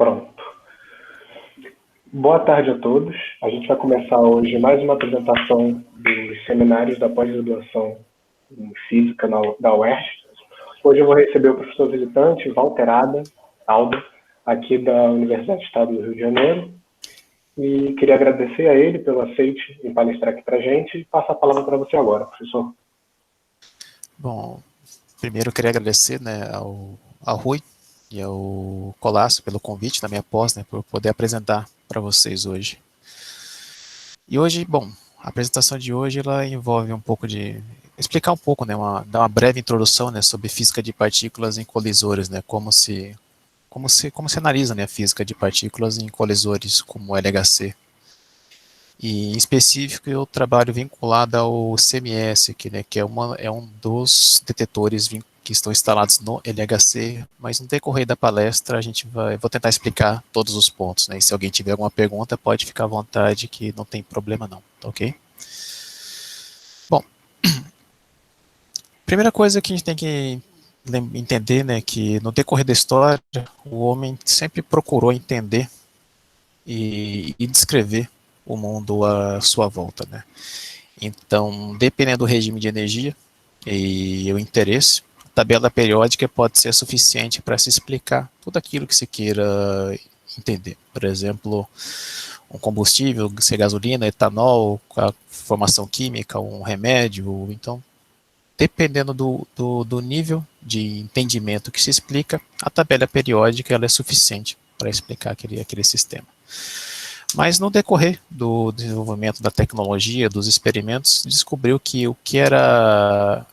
Pronto. Boa tarde a todos. A gente vai começar hoje mais uma apresentação dos seminários da pós-graduação em Física da UERJ. Hoje eu vou receber o professor visitante, Walter Aldo, aqui da Universidade do Estado do Rio de Janeiro. E queria agradecer a ele pelo aceite em palestrar aqui para a gente e passar a palavra para você agora, professor. Bom, primeiro eu queria agradecer, ao Rui e ao Colasso pelo convite da minha pós, por poder apresentar para vocês hoje. E hoje, bom, a apresentação de hoje ela envolve um pouco de explicar um pouco, dar uma breve introdução, sobre física de partículas em colisores, como se analisa, a física de partículas em colisores como o LHC. E, em específico, eu trabalho vinculado ao CMS, que é um dos detetores que estão instalados no LHC, mas no decorrer da palestra vou tentar explicar todos os pontos, E se alguém tiver alguma pergunta, pode ficar à vontade, que não tem problema não, tá ok? Bom, primeira coisa que a gente tem que entender, que no decorrer da história, o homem sempre procurou entender e descrever o mundo à sua volta, Então, dependendo do regime de energia e o interesse, a tabela periódica pode ser suficiente para se explicar tudo aquilo que se queira entender. Por exemplo, um combustível, se é gasolina, etanol, a formação química, um remédio. Então, dependendo do nível de entendimento que se explica, a tabela periódica ela é suficiente para explicar aquele sistema. Mas no decorrer do desenvolvimento da tecnologia, dos experimentos, descobriu que o que era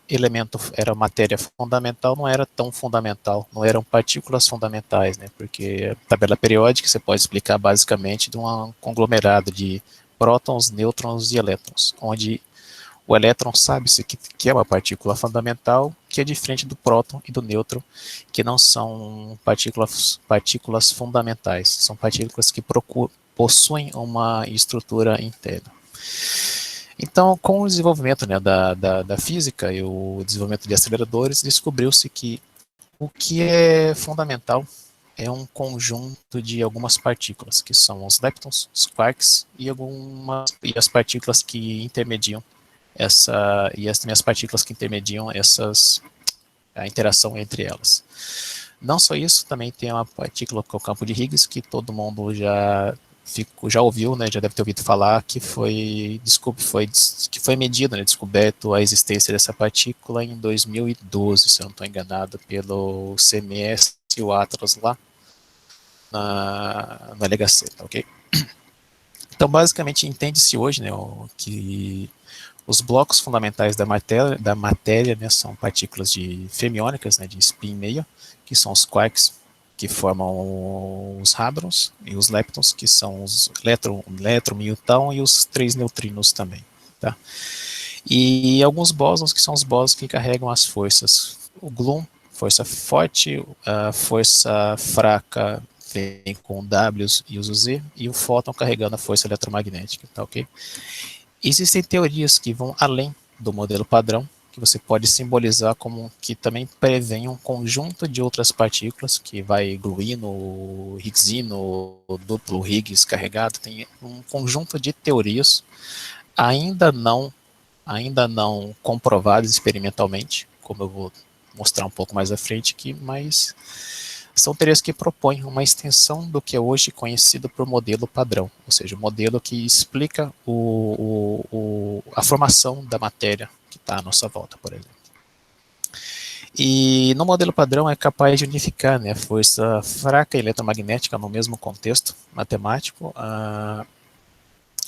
matéria fundamental não era tão fundamental, não eram partículas fundamentais, porque a tabela periódica você pode explicar basicamente de um conglomerado de prótons, nêutrons e elétrons, onde o elétron sabe-se que é uma partícula fundamental, que é diferente do próton e do nêutron, que não são partículas fundamentais, são partículas que possuem uma estrutura interna. Então, com o desenvolvimento da física e o desenvolvimento de aceleradores, descobriu-se que o que é fundamental é um conjunto de algumas partículas, que são os leptons, os quarks e as partículas que intermediam também as partículas que intermediam a interação entre elas. Não só isso, também tem uma partícula que é o campo de Higgs, que todo mundo já ouviu, já deve ter ouvido falar, que foi medido, descoberto a existência dessa partícula em 2012, se eu não estou enganado, pelo CMS e o Atlas lá no LHC, tá ok? Então, basicamente, entende-se hoje, que os blocos fundamentais da matéria, são partículas fermiônicas, de spin meio, que são os quarks, que formam os hadrons, e os leptons, que são os elétron, miutão, e os 3 neutrinos também. Tá? E alguns bósons, que são os bósons que carregam as forças. O gluon, força forte, a força fraca vem com Ws e os Z, e o fóton carregando a força eletromagnética. Tá, ok? Existem teorias que vão além do modelo padrão, que você pode simbolizar como que também prevém um conjunto de outras partículas, que vai gluino, higgsino, duplo Higgs carregado, tem um conjunto de teorias ainda não comprovadas experimentalmente, como eu vou mostrar um pouco mais à frente aqui, mas são teorias que propõem uma extensão do que é hoje conhecido por modelo padrão, ou seja, o modelo que explica a formação da matéria que está à nossa volta, por exemplo. E no modelo padrão é capaz de unificar a força fraca e eletromagnética no mesmo contexto matemático,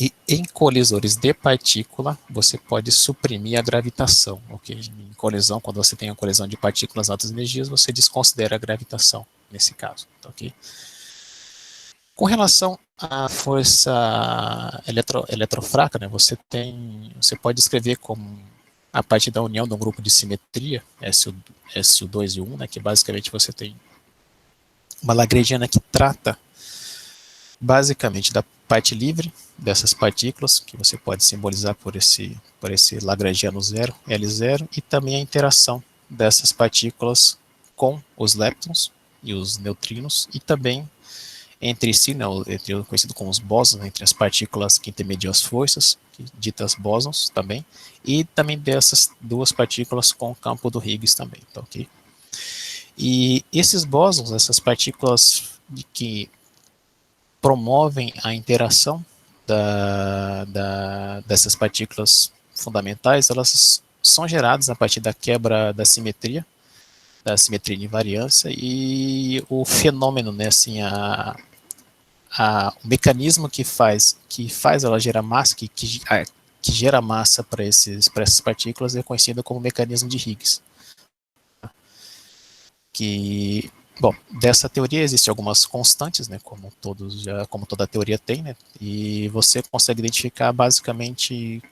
e em colisores de partícula você pode suprimir a gravitação, ok? Em colisão, quando você tem uma colisão de partículas altas energias, você desconsidera a gravitação nesse caso, ok? Com relação à força eletrofraca, você pode descrever como a partir da união de um grupo de simetria, SU2 e 1, que basicamente você tem uma lagrangiana que trata basicamente da parte livre dessas partículas, que você pode simbolizar por esse lagrangiano zero, L0, e também a interação dessas partículas com os leptons e os neutrinos, e também entre si, né, entre o conhecido como os bósons, né, entre as partículas que intermediam as forças, ditas bósons também, e também dessas duas partículas com o campo do Higgs também, tá ok? E esses bósons, essas partículas que promovem a interação dessas partículas fundamentais, elas são geradas a partir da quebra da simetria de invariância, e o fenômeno, né, assim, o mecanismo que faz ela gerar massa, que gera massa para essas partículas é conhecido como mecanismo de Higgs. Que, bom, dessa teoria existem algumas constantes, né, como toda teoria tem, né, e você consegue identificar basicamente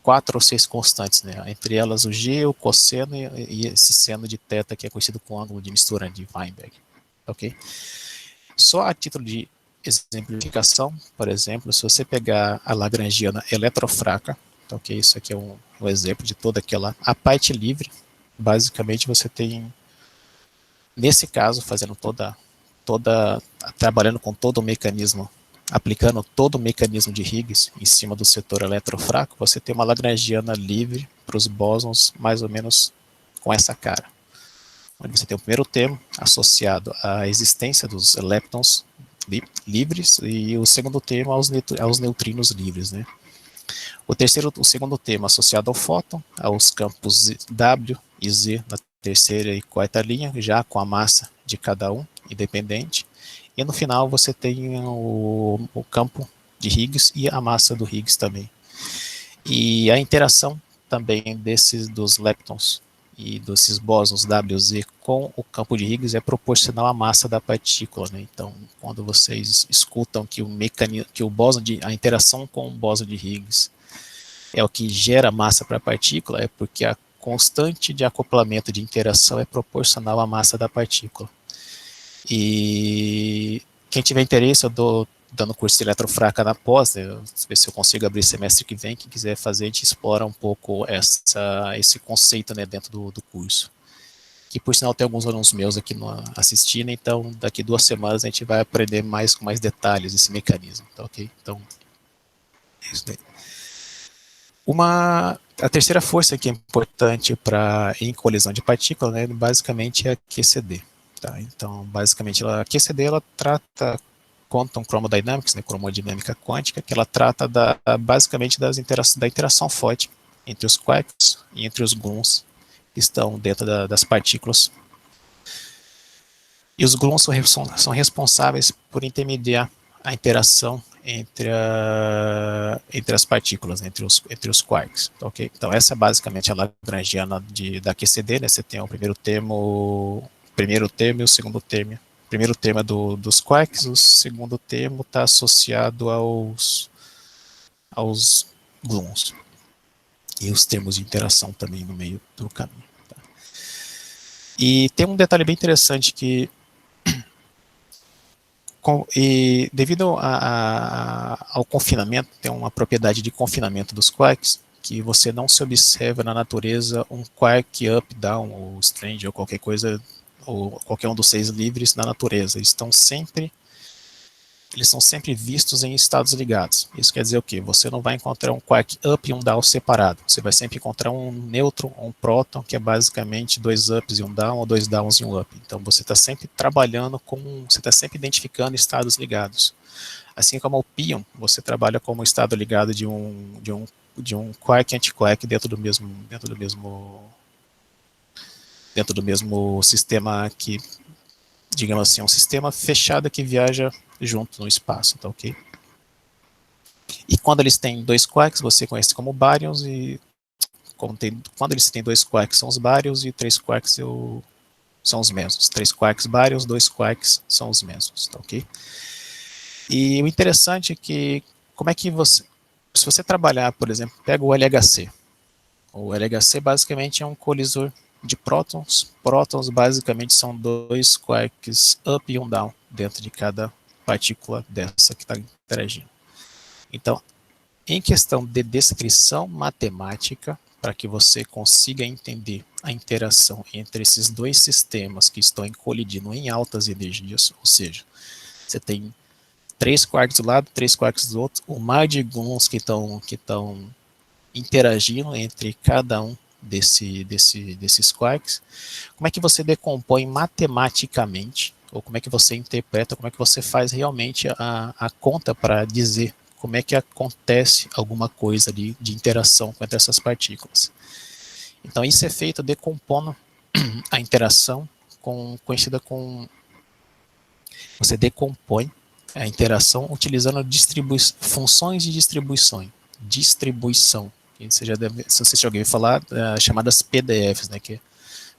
4 ou 6 constantes, né, entre elas o G, o cosseno e esse seno de θ, que é conhecido como ângulo de mistura de Weinberg, ok? Só a título de exemplificação, por exemplo, se você pegar a lagrangiana eletrofraca, então, ok, isso aqui é um exemplo de toda a parte livre, basicamente você tem, nesse caso, trabalhando com todo o mecanismo, aplicando todo o mecanismo de Higgs em cima do setor eletrofraco, você tem uma lagrangiana livre para os bósons mais ou menos com essa cara, onde você tem o primeiro termo associado à existência dos leptons livres e o segundo termo aos neutrinos livres, né? O segundo termo associado ao fóton, aos campos W e Z na terceira e quarta linha, já com a massa de cada um, independente. E no final você tem o campo de Higgs e a massa do Higgs também. E a interação também dos leptons e desses bósons WZ com o campo de Higgs é proporcional à massa da partícula, né? Então, quando vocês escutam que a interação com o bóson de Higgs é o que gera massa para a partícula, é porque a constante de acoplamento de interação é proporcional à massa da partícula. E quem tiver interesse, eu dou dando curso de eletrofraca na pós, né, ver se eu consigo abrir semestre que vem, quem quiser fazer, a gente explora um pouco esse conceito, né, dentro do curso. Que, por sinal, tem alguns alunos meus aqui assistindo, então daqui 2 semanas a gente vai aprender com mais detalhes esse mecanismo, tá ok? Então, é isso daí. A terceira força que é importante em colisão de partícula, né, basicamente é a QCD. Tá? Então, basicamente, a QCD ela trata Quantum Chromodynamics, né, cromodinâmica quântica, que ela trata basicamente da interação forte entre os quarks e entre os gluons que estão dentro das partículas. E os gluons são responsáveis por intermediar a interação entre as partículas, entre os quarks. Okay? Então, essa é basicamente a lagrangiana da QCD, né? Você tem o primeiro termo e o segundo termo. O primeiro termo é dos quarks, o segundo termo está associado aos gluons. E os termos de interação também no meio do caminho. Tá? E tem um detalhe bem interessante que devido ao confinamento, tem uma propriedade de confinamento dos quarks, que você não se observa na natureza um quark up, down, ou strange, ou qualquer coisa, ou qualquer um dos 6 livres na natureza. Eles são sempre vistos em estados ligados. Isso quer dizer o quê? Você não vai encontrar um quark up e um down separado. Você vai sempre encontrar um nêutron ou um próton, que é basicamente 2 ups e um down, ou 2 downs e um up. Então você está sempre trabalhando você está sempre identificando estados ligados. Assim como o pion, você trabalha como estado ligado de um quark e antiquark dentro do mesmo sistema que, digamos assim, um sistema fechado que viaja junto no espaço, tá ok? E quando eles têm 2 quarks, você conhece como baryons, e quando eles têm 2 quarks são os baryons, e 3 quarks são os mesmos. 3 quarks baryons, 2 quarks são os mesmos, tá ok? E o interessante é que, se você trabalhar, por exemplo, pega o LHC. O LHC basicamente é um colisor de prótons. Prótons basicamente são 2 quarks up e um down dentro de cada partícula dessa que está interagindo. Então, em questão de descrição matemática, para que você consiga entender a interação entre esses 2 sistemas que estão colidindo em altas energias, ou seja, Você tem 3 quarks do lado, 3 quarks do outro, o mar de gluons que estão interagindo entre cada um desses quarks. Como é que você decompõe matematicamente, ou como é que você interpreta, como é que você faz realmente a conta para dizer como é que acontece alguma coisa ali de interação entre essas partículas. Então isso é feito decompondo a interação conhecida com... Você decompõe a interação utilizando funções de distribuição. Você já deve, se você já ouviu falar, chamadas PDFs, né, que é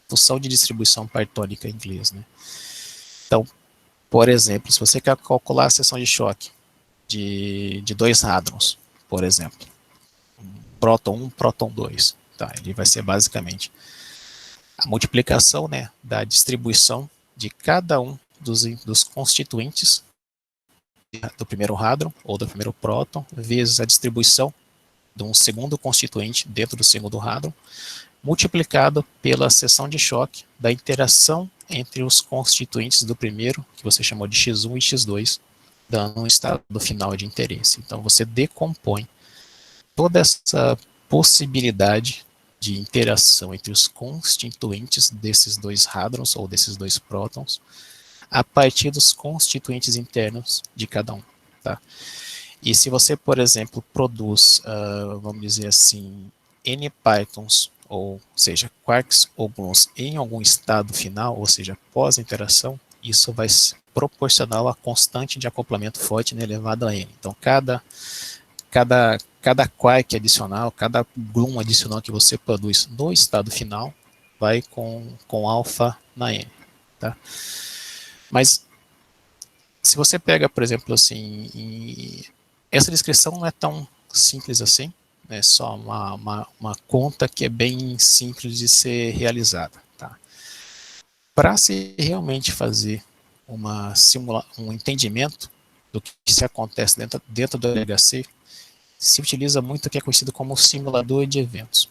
função de distribuição partônica em inglês. Né? Então, por exemplo, se você quer calcular a seção de choque de 2 hadrons, por exemplo, próton 1, próton 2, tá? Ele vai ser basicamente a multiplicação, né, da distribuição de cada um dos constituintes do primeiro hadron ou do primeiro próton, vezes a distribuição de um segundo constituinte dentro do segundo hadron, multiplicado pela seção de choque da interação entre os constituintes do primeiro, que você chamou de x1 e x2, dando um estado final de interesse. Então você decompõe toda essa possibilidade de interação entre os constituintes desses 2 hadrons ou desses 2 prótons a partir dos constituintes internos de cada um. Tá? E se você, por exemplo, produz, vamos dizer assim, n partons, ou seja, quarks ou gluons em algum estado final, ou seja, pós-interação, isso vai ser proporcional à constante de acoplamento forte elevado a n. Então, cada quark adicional, cada gluon adicional que você produz no estado final, vai com alfa na n. Tá? Mas, se você pega, por exemplo, assim, essa descrição não é tão simples assim, é só uma conta que é bem simples de ser realizada. Tá? Para se realmente fazer um entendimento do que se acontece dentro do LHC, se utiliza muito o que é conhecido como simulador de eventos.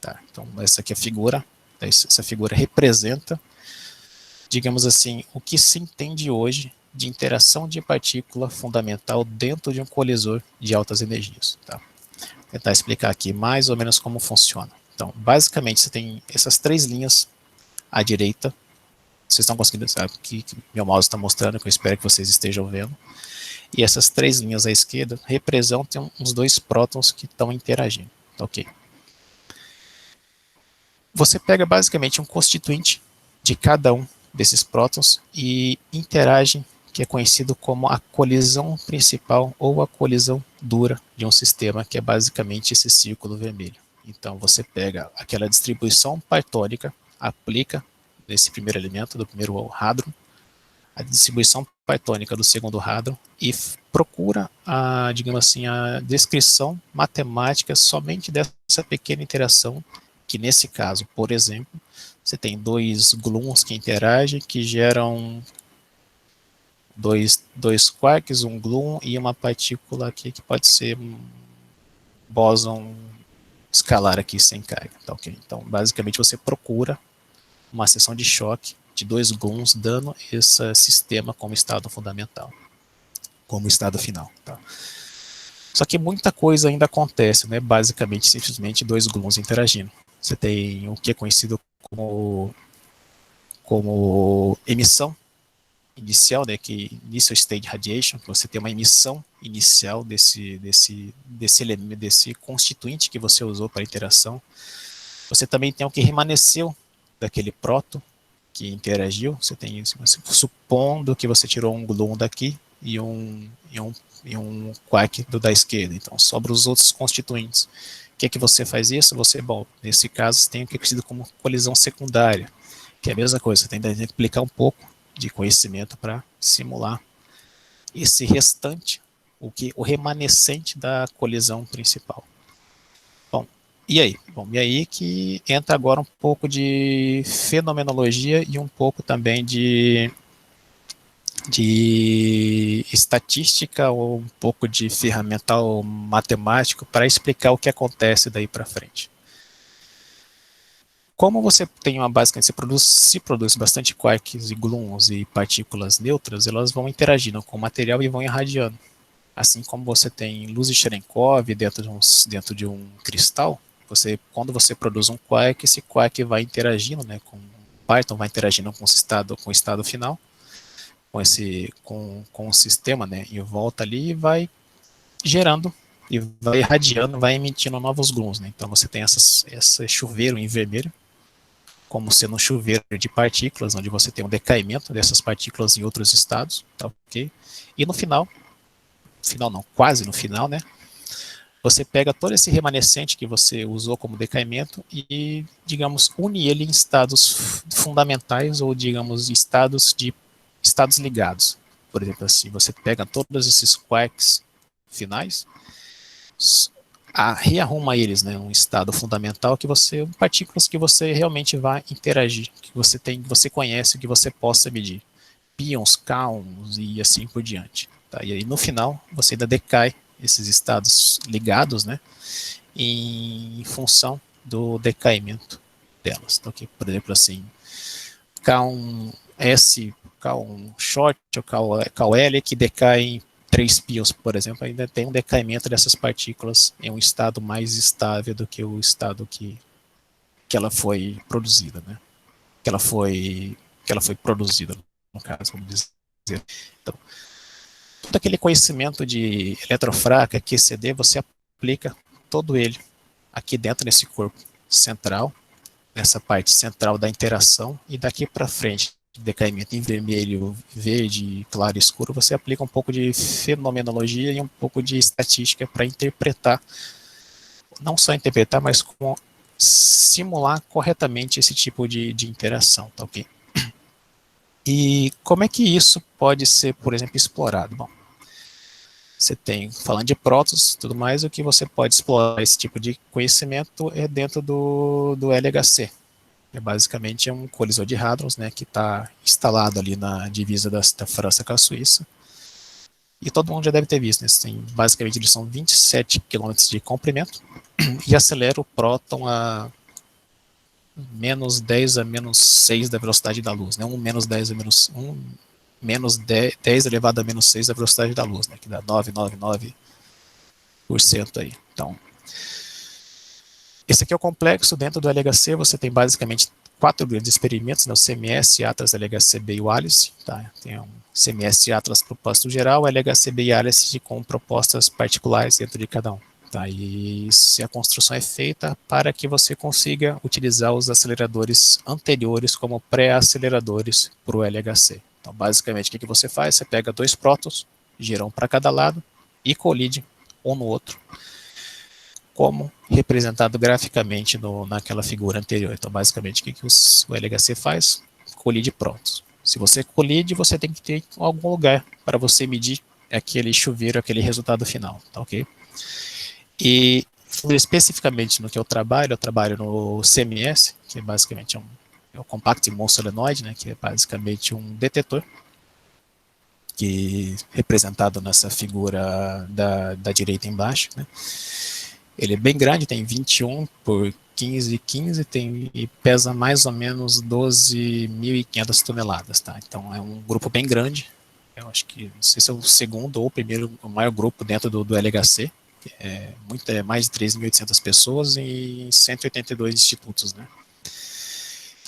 Tá? Então, essa aqui é a figura, essa figura representa, digamos assim, o que se entende hoje de interação de partícula fundamental dentro de um colisor de altas energias. Tá? Vou tentar explicar aqui mais ou menos como funciona. Então, basicamente, você tem essas 3 linhas à direita. Vocês estão conseguindo, sabe, que meu mouse está mostrando, que eu espero que vocês estejam vendo. E essas 3 linhas à esquerda representam os 2 prótons que estão interagindo. Ok. Você pega basicamente um constituinte de cada um desses prótons e interage, que é conhecido como a colisão principal ou a colisão dura de um sistema, que é basicamente esse círculo vermelho. Então você pega aquela distribuição partônica, aplica nesse primeiro elemento, do primeiro hadron, a distribuição partônica do segundo hadron e procura digamos assim, a descrição matemática somente dessa pequena interação, que nesse caso, por exemplo, você tem 2 gluons que interagem, que geram dois quarks, um gluon e uma partícula aqui que pode ser um bóson escalar aqui sem carga. Tá, okay? Então, basicamente, você procura uma seção de choque de 2 gluons dando esse sistema como estado fundamental, como estado final. Tá? Só que muita coisa ainda acontece, né? Basicamente, simplesmente 2 gluons interagindo. Você tem o que é conhecido como emissão inicial, né, que initial state radiation, que você tem uma emissão inicial desse constituinte que você usou para a interação. Você também tem o que remanesceu daquele próton que interagiu. Você tem, supondo que você tirou um gluon daqui e um quark da esquerda, então sobra os outros constituintes. O que é que você faz isso? Bom, nesse caso, você tem o que é conhecido como colisão secundária, que é a mesma coisa, você tem que aplicar um pouco de conhecimento para simular esse restante, o remanescente da colisão principal. Bom, e aí? Bom, e aí que entra agora um pouco de fenomenologia e um pouco também de estatística ou um pouco de ferramental matemático para explicar o que acontece daí para frente. como você tem uma basicamente, se produz bastante quarks e gluons e partículas neutras, elas vão interagindo com o material e vão irradiando. Assim como você tem luz de Cherenkov dentro de um cristal, quando você produz um quark, esse quark vai interagindo, né, com o Python vai interagindo com o estado final, com o sistema, né, em volta ali, e vai gerando e vai irradiando, vai emitindo novos gluons, né. Então você tem esse chuveiro em vermelho, como sendo um chuveiro de partículas, onde você tem um decaimento dessas partículas em outros estados, tá ok? E no final não, quase no final, né? Você pega todo esse remanescente que você usou como decaimento e, digamos, une ele em estados fundamentais ou, digamos, estados ligados. Por exemplo, assim, você pega todos esses quarks finais, rearruma eles, né, um estado fundamental partículas que você realmente vai interagir, que você conhece, que você possa medir, pions, kaons e assim por diante. Tá? E aí no final você ainda decai esses estados ligados, né, em função do decaimento delas. Então, que, por exemplo, assim, K1 S, K1 short ou KL que decai em 3 pios, por exemplo, ainda tem um decaimento dessas partículas em um estado mais estável do que o estado que ela foi produzida, né? Que ela foi produzida, no caso, vamos dizer. Então, todo aquele conhecimento de eletrofraca, QCD, você aplica todo ele aqui dentro desse corpo central, nessa parte central da interação, e daqui para frente, decaimento em vermelho, verde, claro e escuro, você aplica um pouco de fenomenologia e um pouco de estatística para interpretar, não só interpretar, mas como simular corretamente esse tipo de interação, tá ok? E como é que isso pode ser, por exemplo, explorado? Bom, você tem, falando de prótons e tudo mais, o que você pode explorar esse tipo de conhecimento é dentro do LHC. Basicamente é um colisor de hadrons, né, que está instalado ali na divisa da França com a Suíça. E todo mundo já deve ter visto, né? Basicamente eles são 27 km de comprimento e acelera o próton a menos 10 a menos 6 da velocidade da luz, né? Menos 10 elevado a menos 6 da velocidade da luz, né? Que dá 999% aí. Então, esse aqui é o complexo. Dentro do LHC você tem basicamente 4 grandes experimentos, né? O CMS, Atlas, LHCb e o ALICE. Tá? Tem um CMS e Atlas propósito geral, o LHCb e ALICE com propostas particulares dentro de cada um. Tá? E a construção é feita para que você consiga utilizar os aceleradores anteriores como pré-aceleradores para o LHC. Então, basicamente, o que você faz? Você pega 2 prótons, gira um para cada lado e colide um no outro, como representado graficamente naquela figura anterior. Então, basicamente, o que o LHC faz? Colide prótons. Se você colide, você tem que ter algum lugar para você medir aquele chuveiro, aquele resultado final, tá ok? E, especificamente no que eu trabalho no CMS, que é basicamente é um Compact Muon Solenoid, né, que é basicamente um detetor, que representado nessa figura da direita embaixo, né. Ele é bem grande, tem 21 por 15, e pesa mais ou menos 12.500 toneladas, tá? Então é um grupo bem grande. Eu acho que, não sei se é o segundo ou o maior grupo dentro do LHC. É mais de 3.800 pessoas em 182 institutos, né?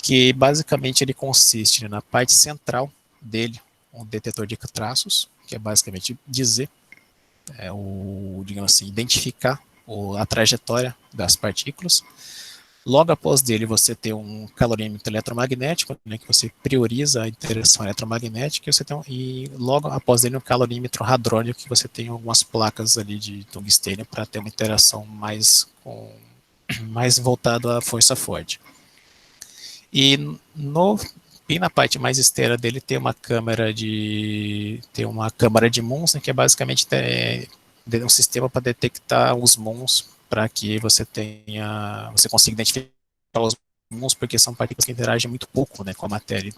Que basicamente ele consiste, né, na parte central dele, um detetor de traços, que é basicamente dizer, digamos assim, identificar a trajetória das partículas. Logo após dele você tem um calorímetro eletromagnético, né, que você prioriza a interação eletromagnética, e logo após dele um calorímetro hadrônico, que você tem algumas placas ali de tungstênio para ter uma interação mais voltada à força forte. E bem na parte mais externa dele tem uma câmara de muons, né, que é basicamente um sistema para detectar os muons, para que você consiga identificar os muons, porque são partículas que interagem muito pouco, né, com a matéria.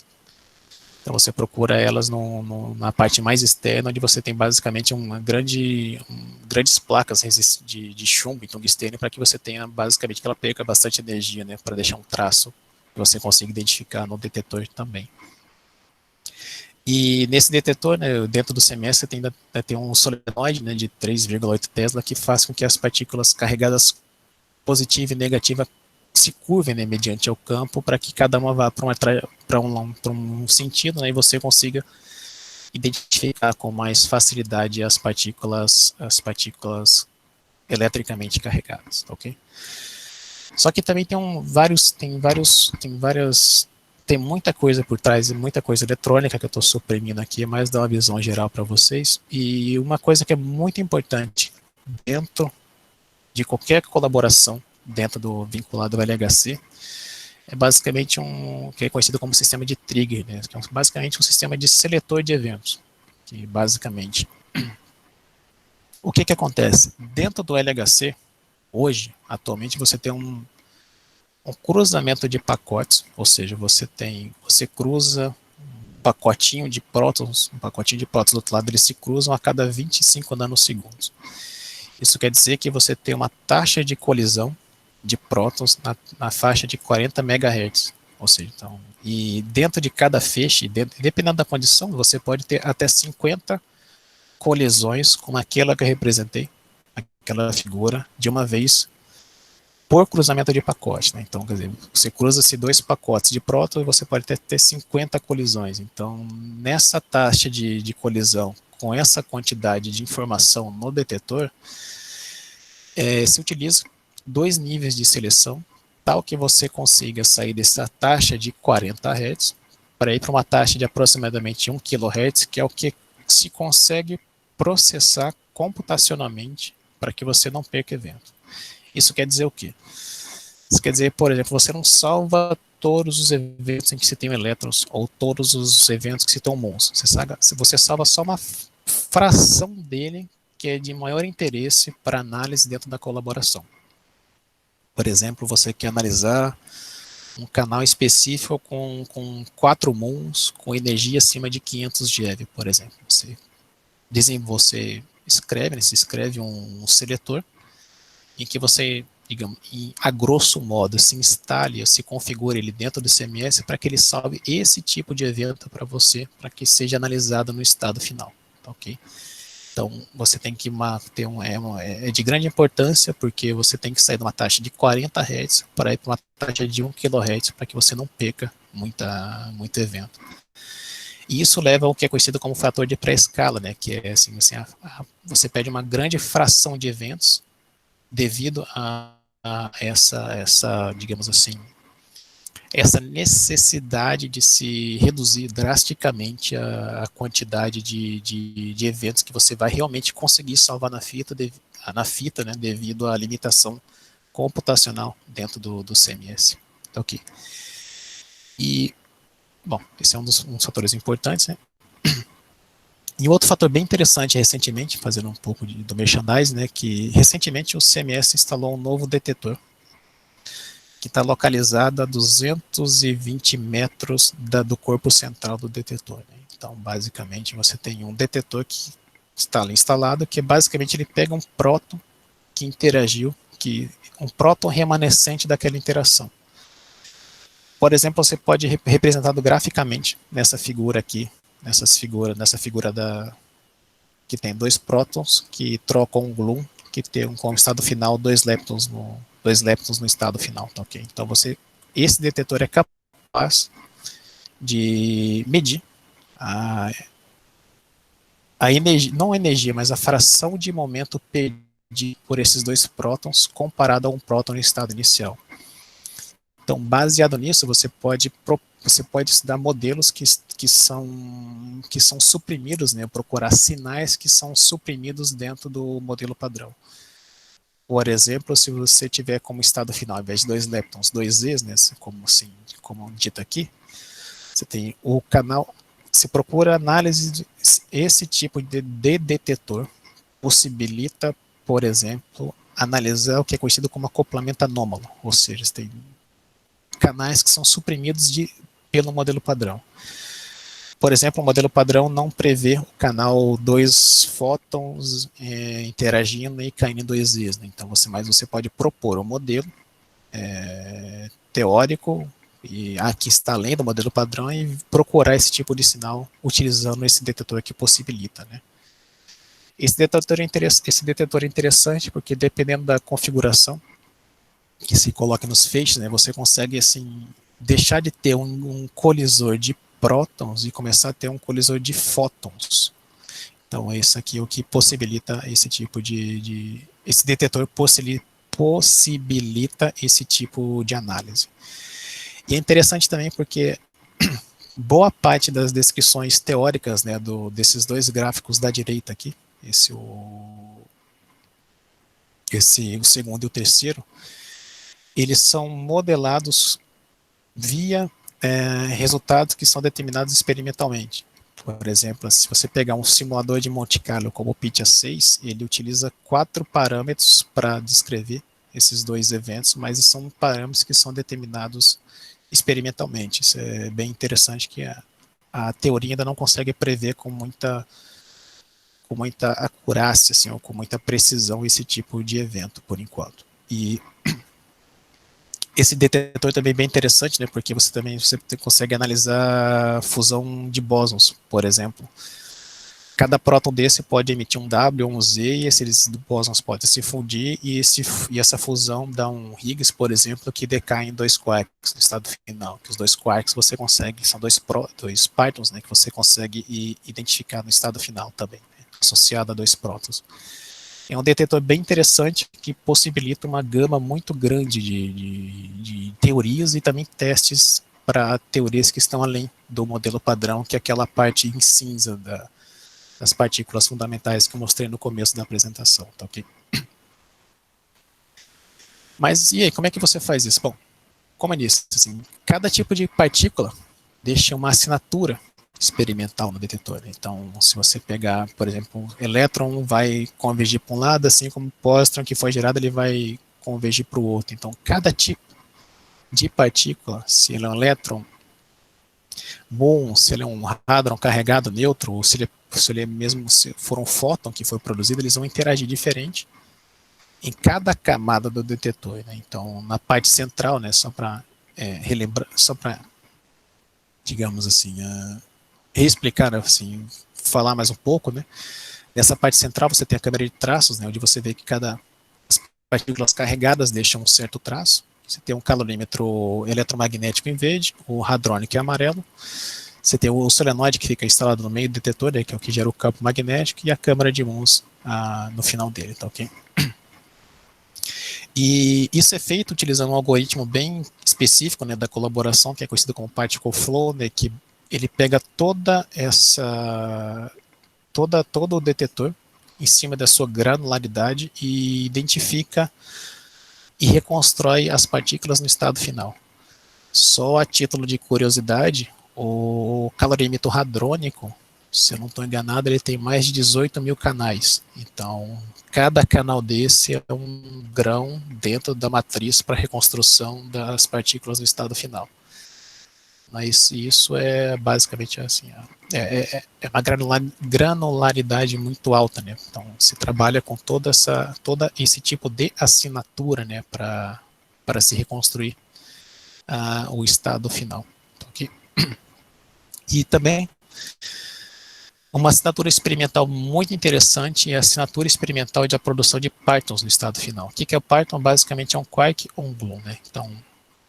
Então você procura elas na parte mais externa, onde você tem basicamente grandes placas de chumbo e tungstênio, para que você tenha basicamente que ela perca bastante energia, né, para deixar um traço você consiga identificar no detetor também. E nesse detetor, né, dentro do CMS, você tem um solenoide, né, de 3,8 Tesla que faz com que as partículas carregadas positiva e negativa se curvem, né, mediante o campo, para que cada uma vá para um sentido, né, e você consiga identificar com mais facilidade as partículas eletricamente carregadas, ok? Só que também tem muita coisa por trás, muita coisa eletrônica que eu estou suprimindo aqui, mas dá uma visão geral para vocês. E uma coisa que é muito importante dentro de qualquer colaboração dentro do vinculado ao LHC é basicamente que é conhecido como sistema de trigger, né? Que é basicamente um sistema de seletor de eventos. Que basicamente, o que acontece? Dentro do LHC, hoje, atualmente, você tem um cruzamento de pacotes, ou seja, você cruza um pacotinho de prótons do outro lado, eles se cruzam a cada 25 nanosegundos. Isso quer dizer que você tem uma taxa de colisão de prótons na faixa de 40 MHz. Ou seja, então, e dentro de cada feixe, dependendo da condição, você pode ter até 50 colisões com aquela que eu representei, aquela figura, de uma vez por cruzamento de pacote, né? Então, quer dizer, você cruza-se 2 pacotes de próton e você pode ter 50 colisões. Então, nessa taxa de colisão, com essa quantidade de informação no detetor, se utiliza 2 níveis de seleção, tal que você consiga sair dessa taxa de 40 Hz para ir para uma taxa de aproximadamente 1 kHz, que é o que se consegue processar computacionalmente para que você não perca evento. Isso quer dizer o quê? Isso quer dizer, por exemplo, você não salva todos os eventos em que se tem elétrons ou todos os eventos que se tem muons. Você salva só uma fração dele que é de maior interesse para análise dentro da colaboração. Por exemplo, você quer analisar um canal específico com 4 muons com energia acima de 500 GeV, por exemplo. Você escreve um seletor em que você, digamos, a grosso modo, se instale, se configure ele dentro do CMS para que ele salve esse tipo de evento para você, para que seja analisado no estado final, tá, ok? Então, você tem que ter é de grande importância, porque você tem que sair de uma taxa de 40 Hz para ir para uma taxa de 1 kHz, para que você não perca muito evento. E isso leva ao que é conhecido como fator de pré-escala, né, que é assim, você perde uma grande fração de eventos devido a essa, digamos assim, essa necessidade de se reduzir drasticamente a quantidade de eventos que você vai realmente conseguir salvar na fita, né, devido à limitação computacional dentro do CMS. Ok. E, bom, esse é um dos fatores importantes, né? E outro fator bem interessante recentemente, fazendo um pouco do merchandising, né, que recentemente o CMS instalou um novo detetor que está localizado a 220 metros do corpo central do detetor, né? Então, basicamente, você tem um detetor que está ali instalado, que basicamente ele pega um próton que interagiu, um próton remanescente daquela interação. Por exemplo, você pode representado graficamente nessa figura aqui, nessa figura que tem 2 prótons que trocam um gluon, que tem como estado final 2 leptons no estado final, tá, ok? Então esse detetor é capaz de medir a energia, não a energia, mas a fração de momento perdido por esses 2 prótons comparado a um próton no estado inicial. Então, baseado nisso, você pode estudar modelos que são suprimidos, né, procurar sinais que são suprimidos dentro do modelo padrão. Por exemplo, se você tiver como estado final, ao invés de 2 leptons, 2 Zs, né, como dito aqui, você tem o canal, se procura análise esse tipo de detetor, possibilita, por exemplo, analisar o que é conhecido como acoplamento anômalo, ou seja, você tem canais que são suprimidos pelo modelo padrão. Por exemplo, o modelo padrão não prevê o canal 2 fótons interagindo e caindo em 2 Zs, né? Então, mas você pode propor um modelo teórico e aqui está além do modelo padrão e procurar esse tipo de sinal utilizando esse detetor que possibilita, né? Esse detetor é interessante porque dependendo da configuração que se coloca nos feixes, né, você consegue assim deixar de ter um colisor de prótons e começar a ter um colisor de fótons. Então, esse aqui é o que possibilita esse tipo esse detetor possibilita esse tipo de análise. E é interessante também porque boa parte das descrições teóricas, né, desses dois gráficos da direita aqui, o segundo e o terceiro, eles são modelados via resultados que são determinados experimentalmente. Por exemplo, se você pegar um simulador de Monte Carlo como o PITIA 6, ele utiliza 4 parâmetros para descrever esses dois eventos, mas são parâmetros que são determinados experimentalmente. Isso é bem interessante, que a teoria ainda não consegue prever com muita acurácia, assim, ou com muita precisão esse tipo de evento, por enquanto. E esse detetor também é bem interessante, né, porque você consegue analisar fusão de bósons, por exemplo. Cada próton desse pode emitir um W ou um Z, e esses bósons podem se fundir, e essa fusão dá um Higgs, por exemplo, que decai em 2 quarks no estado final. Que os 2 quarks você consegue, são dois partons, né, que você consegue identificar no estado final também, né, associado a 2 prótons. É um detetor bem interessante que possibilita uma gama muito grande de teorias e também testes para teorias que estão além do modelo padrão, que é aquela parte em cinza das partículas fundamentais que eu mostrei no começo da apresentação. Tá, okay? Mas e aí, como é que você faz isso? Bom, como eu disse, assim, cada tipo de partícula deixa uma assinatura experimental no detetor. Então, se você pegar, por exemplo, elétron vai convergir para um lado, assim como o pósitron que foi gerado, ele vai convergir para o outro. Então, cada tipo de partícula, se ele é um elétron bom, se ele é um hadron carregado neutro, ou se ele é mesmo se for um fóton que foi produzido, eles vão interagir diferente em cada camada do detetor. Né? Então, na parte central, né, só para relembrar, só para, digamos assim, reexplicar, assim, falar mais um pouco, né? Nessa parte central você tem a câmera de traços, né, onde você vê que cada partículas carregadas deixam um certo traço. Você tem um calorímetro eletromagnético em verde, o hadrônico em amarelo. Você tem o solenoide que fica instalado no meio do detetor, né, que é o que gera o campo magnético, e a câmara de Muns no final dele, tá ok? E isso é feito utilizando um algoritmo bem específico, né, da colaboração, que é conhecido como Particle Flow, né, que ele pega todo o detetor em cima da sua granularidade e identifica e reconstrói as partículas no estado final. Só a título de curiosidade, o calorímetro hadrônico, se eu não estou enganado, ele tem mais de 18 mil canais. Então, cada canal desse é um grão dentro da matriz para reconstrução das partículas no estado final. Mas isso é basicamente assim, é uma granularidade muito alta, né? Então se trabalha com todo esse tipo de assinatura, né, para se reconstruir o estado final. Okay? E também uma assinatura experimental muito interessante é a assinatura experimental de a produção de partons no estado final. O que é o parton? Basicamente é um quark ou um gluon, né? Então,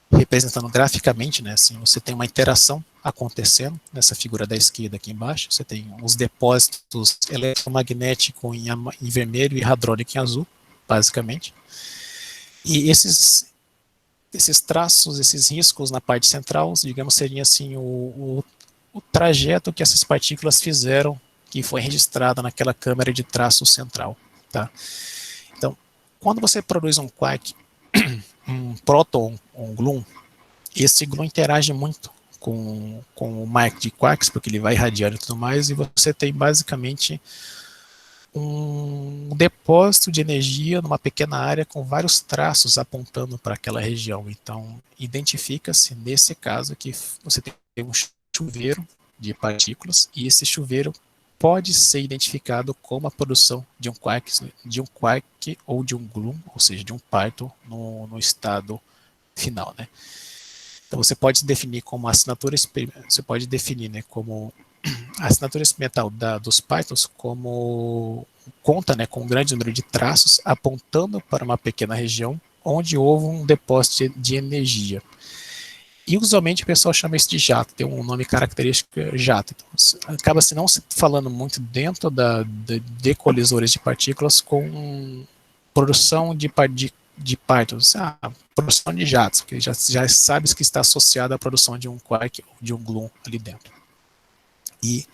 representando graficamente, né, assim, você tem uma interação acontecendo nessa figura da esquerda aqui embaixo, você tem os depósitos eletromagnéticos em vermelho e hadrônico em azul, basicamente, e esses traços, esses riscos na parte central, digamos, seriam assim o trajeto que essas partículas fizeram, que foi registrado naquela câmera de traço central, tá? Então, quando você produz um quark, um próton ou um gluon, esse gluon interage muito com o marco de quarks, porque ele vai irradiando e tudo mais, e você tem basicamente um depósito de energia numa pequena área com vários traços apontando para aquela região. Então, identifica-se nesse caso que você tem um chuveiro de partículas, e esse chuveiro pode ser identificado como a produção de um quark ou de um gluon, ou seja, de um parton no estado final, né? Então você pode definir como você pode definir, né, como a assinatura experimental dos Pythons como conta, né, com um grande número de traços apontando para uma pequena região onde houve um depósito de energia. E usualmente o pessoal chama isso de jato, tem um nome característico jato. Então, acaba se não se falando muito dentro de colisores de partículas com produção de partículas, produção de jatos, porque já sabe que está associada à produção de um quark ou de um gluon ali dentro. E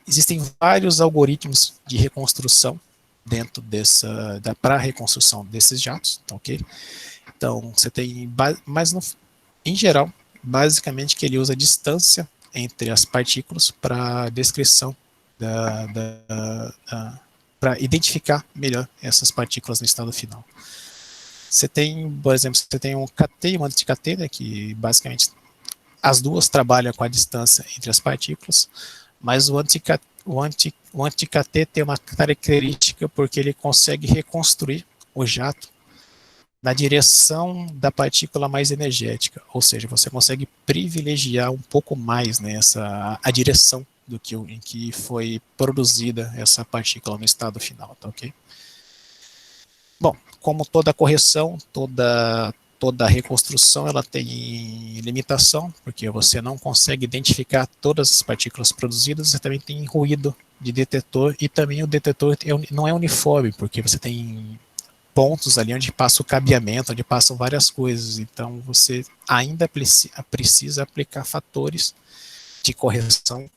existem vários algoritmos de reconstrução dentro para a reconstrução desses jatos, tá, ok? Então, você tem, mas em geral, basicamente que ele usa a distância entre as partículas para descrição para identificar melhor essas partículas no estado final. Você tem, por exemplo, você tem um KT e um anti-KT, né, que basicamente as duas trabalham com a distância entre as partículas, mas o anti-KT tem uma característica porque ele consegue reconstruir o jato na direção da partícula mais energética, ou seja, você consegue privilegiar um pouco mais, né, a direção em que foi produzida essa partícula no estado final, tá ok? Bom, como toda correção, toda reconstrução, ela tem limitação, porque você não consegue identificar todas as partículas produzidas, você também tem ruído de detetor, e também o detetor não é uniforme, porque você tem pontos ali onde passa o cabeamento, onde passam várias coisas, então você ainda precisa aplicar fatores de correção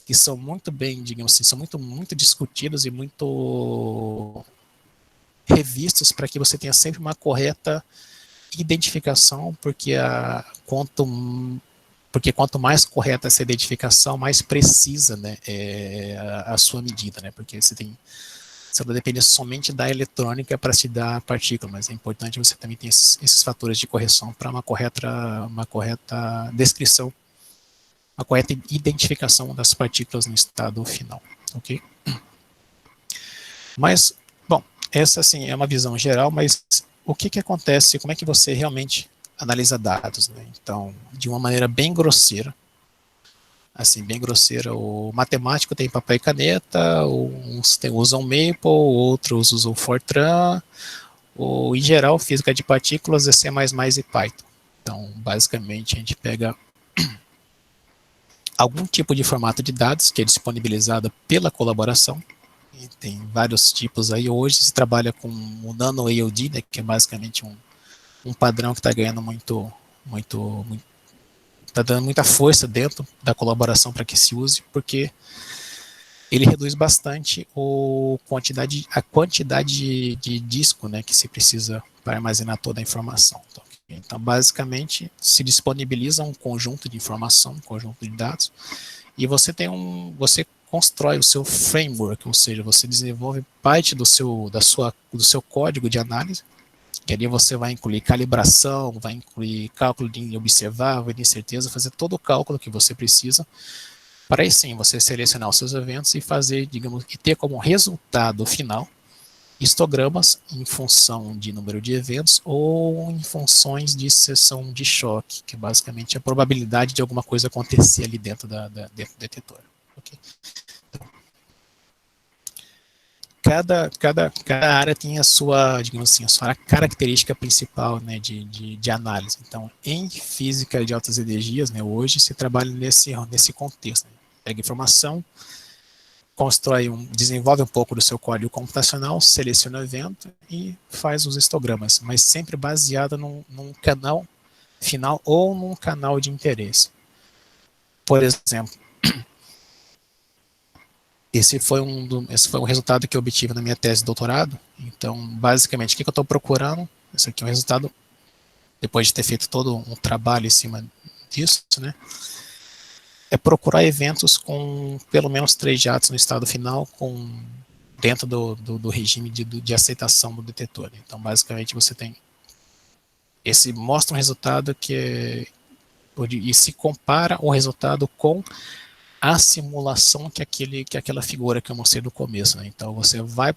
que são muito bem, digamos assim, são muito discutidos e muito revistos para que você tenha sempre uma correta identificação, porque quanto mais correta essa identificação, mais precisa, né, a sua medida, né, porque você não depende somente da eletrônica para se dar a partícula, mas é importante você também ter esses fatores de correção para uma correta descrição, uma correta identificação das partículas no estado final, ok? Mas, bom, essa assim é uma visão geral, mas o que acontece, como é que você realmente analisa dados, né? Então, de uma maneira bem grosseira, o matemático tem papel e caneta, uns usam Maple, outros usam Fortran, ou em geral, física de partículas é C++ e Python. Então, basicamente, a gente pega algum tipo de formato de dados que é disponibilizado pela colaboração, e tem vários tipos aí. Hoje se trabalha com o Nano AOD, né, que é basicamente um padrão que está ganhando está dando muita força dentro da colaboração para que se use, porque ele reduz bastante a quantidade de disco, né, que se precisa para armazenar toda a informação. Então, basicamente, se disponibiliza um conjunto de informação, um conjunto de dados, e você constrói o seu framework, ou seja, você desenvolve parte do seu código de análise, que ali você vai incluir calibração, vai incluir cálculo de observável, de incerteza, fazer todo o cálculo que você precisa, para aí sim você selecionar os seus eventos e fazer, digamos, e ter como resultado final histogramas em função de número de eventos ou em funções de seção de choque, que é basicamente a probabilidade de alguma coisa acontecer ali dentro dentro do detetor. Okay? Então, cada área tem a sua, digamos assim, a sua característica principal, né, de análise. Então, em física de altas energias, né, hoje se trabalha nesse contexto. Né? Pega informação, desenvolve um pouco do seu código computacional, seleciona o evento e faz os histogramas, mas sempre baseado num canal final ou num canal de interesse. Por exemplo, esse foi um resultado que eu obtive na minha tese de doutorado. Então, basicamente, o que eu estou procurando? Esse aqui é um resultado, depois de ter feito todo um trabalho em cima disso, né? É procurar eventos com pelo menos 3 jatos no estado final, dentro do regime de aceitação do detetor. Então, basicamente, você tem mostra um resultado e se compara o resultado com a simulação que aquela figura que eu mostrei no começo. Né? Então, você vai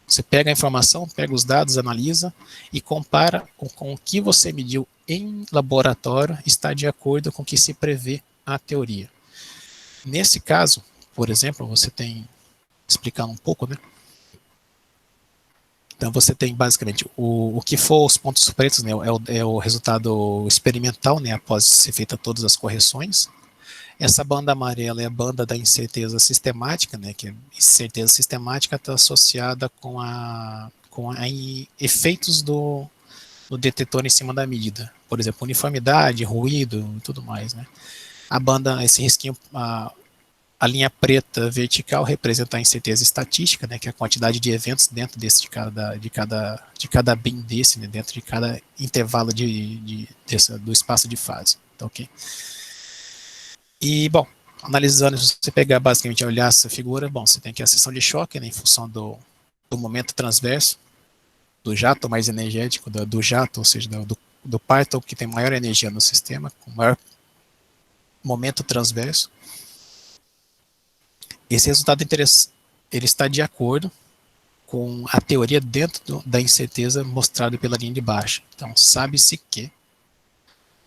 Você pega a informação, pega os dados, analisa e compara com o que você mediu em laboratório, está de acordo com o que se prevê a teoria. Nesse caso, por exemplo, você tem, explicando um pouco, né? Então você tem basicamente o que for os pontos pretos, né, é o resultado experimental, né, após ser feita todas as correções. Essa banda amarela é a banda da incerteza sistemática, né, que a incerteza sistemática está associada com efeitos do detetor em cima da medida. Por exemplo, uniformidade, ruído e tudo mais, né. A banda, esse risquinho, a linha preta vertical representa a incerteza estatística, né, que é a quantidade de eventos dentro de cada bin desse, né, dentro de cada intervalo do espaço de fase. Tá, ok? E, bom, analisando, se você pegar basicamente, olhar essa figura, bom, você tem aqui a seção de choque, né, em função do momento transverso, do jato mais energético, do jato, ou seja, do Python, que tem maior energia no sistema, com maior momento transverso. Esse resultado ele está de acordo com a teoria dentro da incerteza mostrada pela linha de baixo. Então, sabe-se que,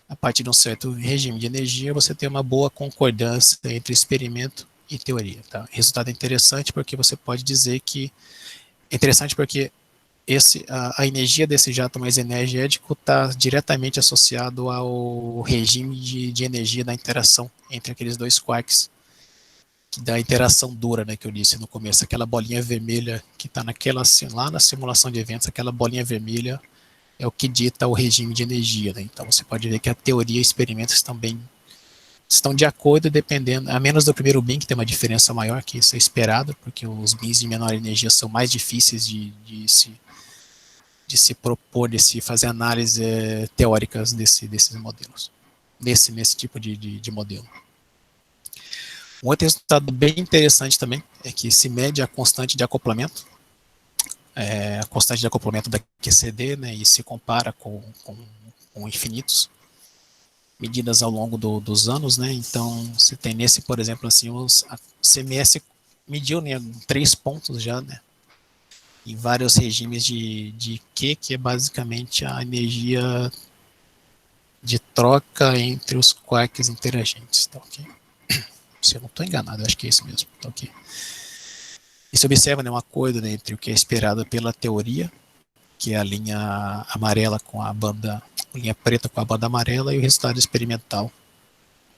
a partir de um certo regime de energia, você tem uma boa concordância entre experimento e teoria. Tá? Resultado interessante porque você pode dizer que... Interessante porque a energia desse jato mais energético está diretamente associado ao regime de energia da interação entre aqueles dois quarks, da interação dura, né, que eu disse no começo, aquela bolinha vermelha que está lá na simulação de eventos, aquela bolinha vermelha é o que dita o regime de energia, né? Então você pode ver que a teoria e experimentos estão de acordo, dependendo, a menos do primeiro bin, que tem uma diferença maior, que isso é esperado, porque os bins de menor energia são mais difíceis de se propor, de se fazer análises teóricas desses modelos, nesse tipo de modelo. Um outro resultado bem interessante também é que se mede a constante de acoplamento, a constante de acoplamento da QCD, né, e se compara com infinitos, medidas ao longo dos anos, né. Então, você tem nesse, por exemplo, assim, a CMS mediu, né, 3 pontos já, né, em vários regimes de Q, que é basicamente a energia de troca entre os quarks interagentes, tá, ok? Se eu não estou enganado, acho que é isso mesmo, tá, ok? E se observa, né, um acordo, né, entre o que é esperado pela teoria, que é a linha amarela com a banda, a linha preta com a banda amarela, e o resultado experimental,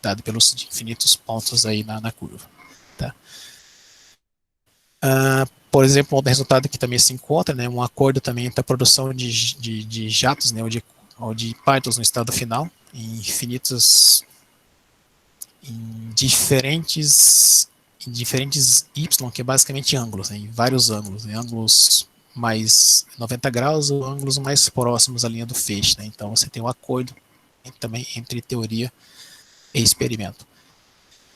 dado pelos infinitos pontos aí na curva. Tá? Por exemplo, outro resultado que também se encontra, né, um acordo também entre a produção de jatos, né, ou de partículas no estado final, em infinitos, em diferentes y, que é basicamente ângulos, né, em vários ângulos, né, ângulos mais 90 graus ou ângulos mais próximos à linha do feixe. Né, então você tem um acordo também entre teoria e experimento.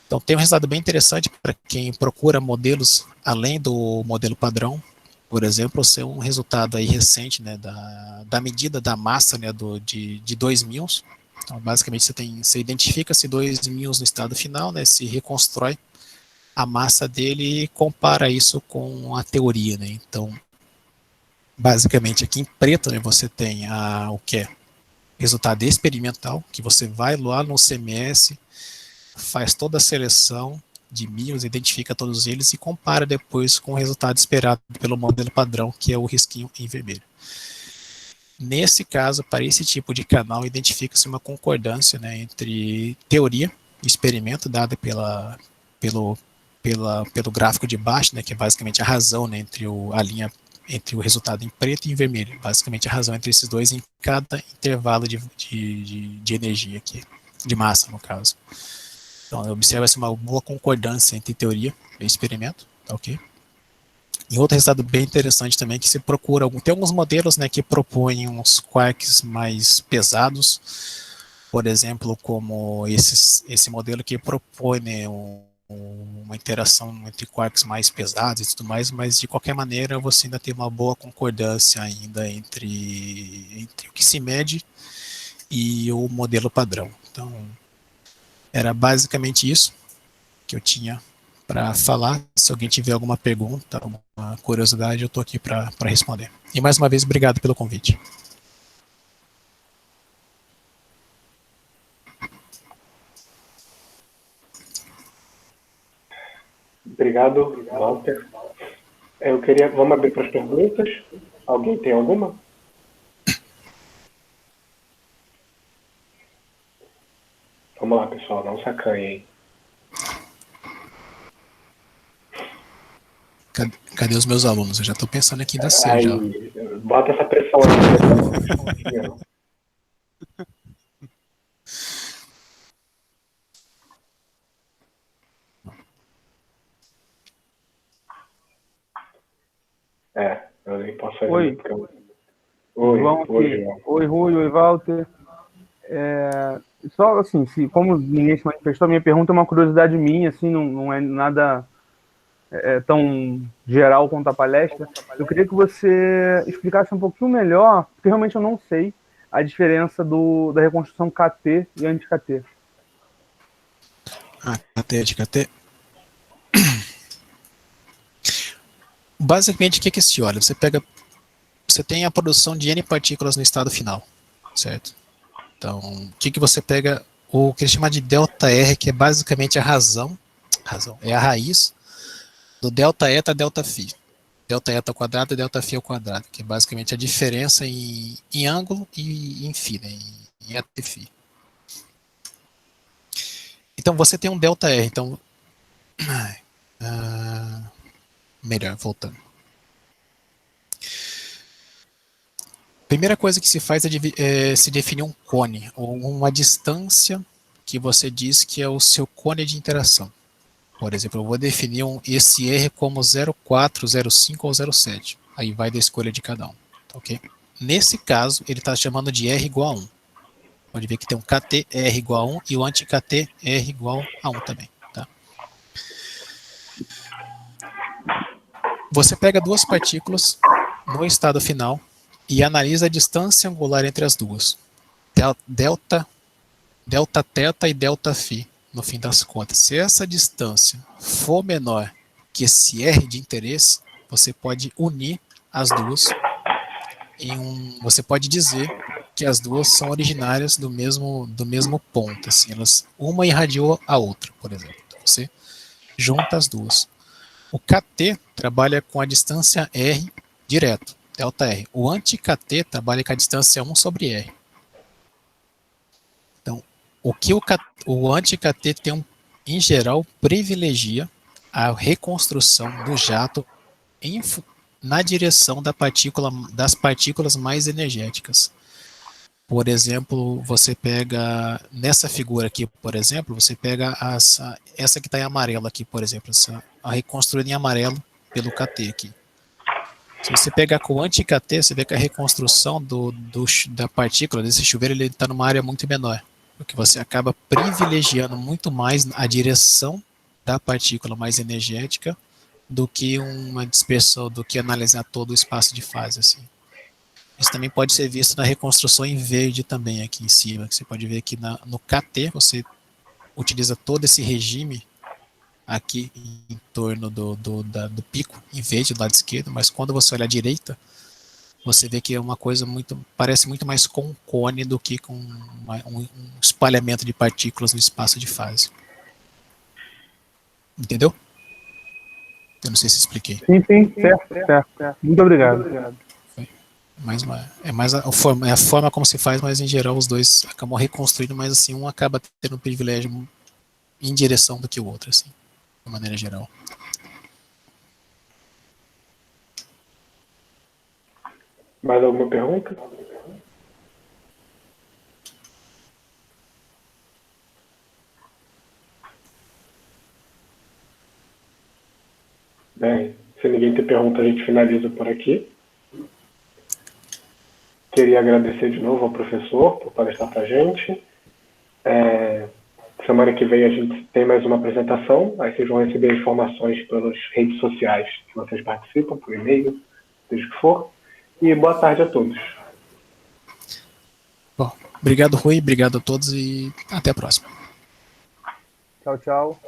Então tem um resultado bem interessante para quem procura modelos além do modelo padrão. Por exemplo, ser um resultado aí recente, né, da medida da massa, né, de 2 mils. Então, basicamente, você identifica-se 2 mils no estado final, né, se reconstrói a massa dele e compara isso com a teoria. Né. Então, basicamente, aqui em preto, né, você tem o que é resultado experimental, que você vai lá no CMS, faz toda a seleção de mils, identifica todos eles e compara depois com o resultado esperado pelo modelo padrão, que é o risquinho em vermelho. Nesse caso, para esse tipo de canal, identifica-se uma concordância, né, entre teoria e experimento dada pelo gráfico de baixo, né, que é basicamente a razão, né, entre o resultado em preto e em vermelho, basicamente a razão entre esses dois em cada intervalo de energia aqui, de massa no caso. Então, observa-se uma boa concordância entre teoria e experimento, tá, ok? E outro resultado bem interessante também é que se procura, tem alguns modelos, né, que propõem uns quarks mais pesados, por exemplo, como esse modelo que propõe, né, uma interação entre quarks mais pesados e tudo mais, mas de qualquer maneira você ainda tem uma boa concordância ainda entre o que se mede e o modelo padrão. Então, era basicamente isso que eu tinha para falar. Se alguém tiver alguma pergunta, alguma curiosidade, eu estou aqui para responder. E mais uma vez, obrigado pelo convite. Obrigado, Walter. Vamos abrir para as perguntas. Alguém tem alguma? Vamos lá, pessoal, não sacanhem. Cadê os meus alunos? Eu já estou pensando aqui da C. Aí, bota essa pressão aí. Eu nem posso fazer. Oi. Oi, João aqui. Oi, Rui, oi, Walter. Só assim, como ninguém se manifestou, a minha pergunta é uma curiosidade minha, assim, não é nada tão geral quanto a palestra. Eu queria que você explicasse um pouquinho melhor, porque realmente eu não sei a diferença da reconstrução KT e anti-KT. KT, anti-KT. Basicamente, o que se olha? Você tem a produção de N partículas no estado final, certo? Então, o que você pega? O que eles chamam de ΔR, que é basicamente a razão, é a raiz do delta eta delta φ. Delta eta ao quadrado e delta φ ao quadrado, que é basicamente a diferença em ângulo e em φ, né, em eta e φ. Então, você tem um delta R. Então, melhor, voltando. Primeira coisa que se faz é se definir um cone, ou uma distância que você diz que é o seu cone de interação. Por exemplo, eu vou definir esse R como 0,4, 0,5 ou 0,7. Aí vai da escolha de cada um. Okay? Nesse caso, ele está chamando de R igual a 1. Pode ver que tem um KT R igual a 1 e o anti-KT R igual a 1 também. Tá? Você pega duas partículas no estado final e analisa a distância angular entre as duas. Delta θ e delta φ. No fim das contas, se essa distância for menor que esse R de interesse, você pode unir as duas você pode dizer que as duas são originárias do mesmo ponto, assim, uma irradiou a outra, por exemplo. Então, você junta as duas. O KT trabalha com a distância R direto, delta R. O anti-KT trabalha com a distância 1 sobre R. Então, o que o anti-KT tem em geral, privilegia a reconstrução do jato na direção das partículas mais energéticas. Por exemplo, você pega, nessa figura aqui, por exemplo, você pega essa que está em amarelo aqui, por exemplo, a reconstruída em amarelo pelo KT aqui. Se você pegar com o anti-KT, você vê que a reconstrução da partícula, desse chuveiro, ele está numa área muito menor. Porque você acaba privilegiando muito mais a direção da partícula mais energética do que uma dispersão, do que analisar todo o espaço de fase, assim. Isso também pode ser visto na reconstrução em verde também aqui em cima, que você pode ver que no KT você utiliza todo esse regime aqui em torno do pico, em verde do lado esquerdo, mas quando você olha à direita, você vê que é uma coisa parece muito mais com um cone do que com um espalhamento de partículas no espaço de fase. Entendeu? Eu não sei se expliquei. Sim, certo. Muito obrigado. É mais a forma como se faz, mas em geral os dois acabam reconstruindo, mas assim, um acaba tendo um privilégio em direção do que o outro, assim, de maneira geral. Mais alguma pergunta? Bem, se ninguém tem pergunta, a gente finaliza por aqui. Queria agradecer de novo ao professor por palestrar para a gente. Semana que vem a gente tem mais uma apresentação, aí vocês vão receber informações pelas redes sociais que vocês participam, por e-mail, seja o que for. E boa tarde a todos. Bom, obrigado, Rui, obrigado a todos e até a próxima. Tchau.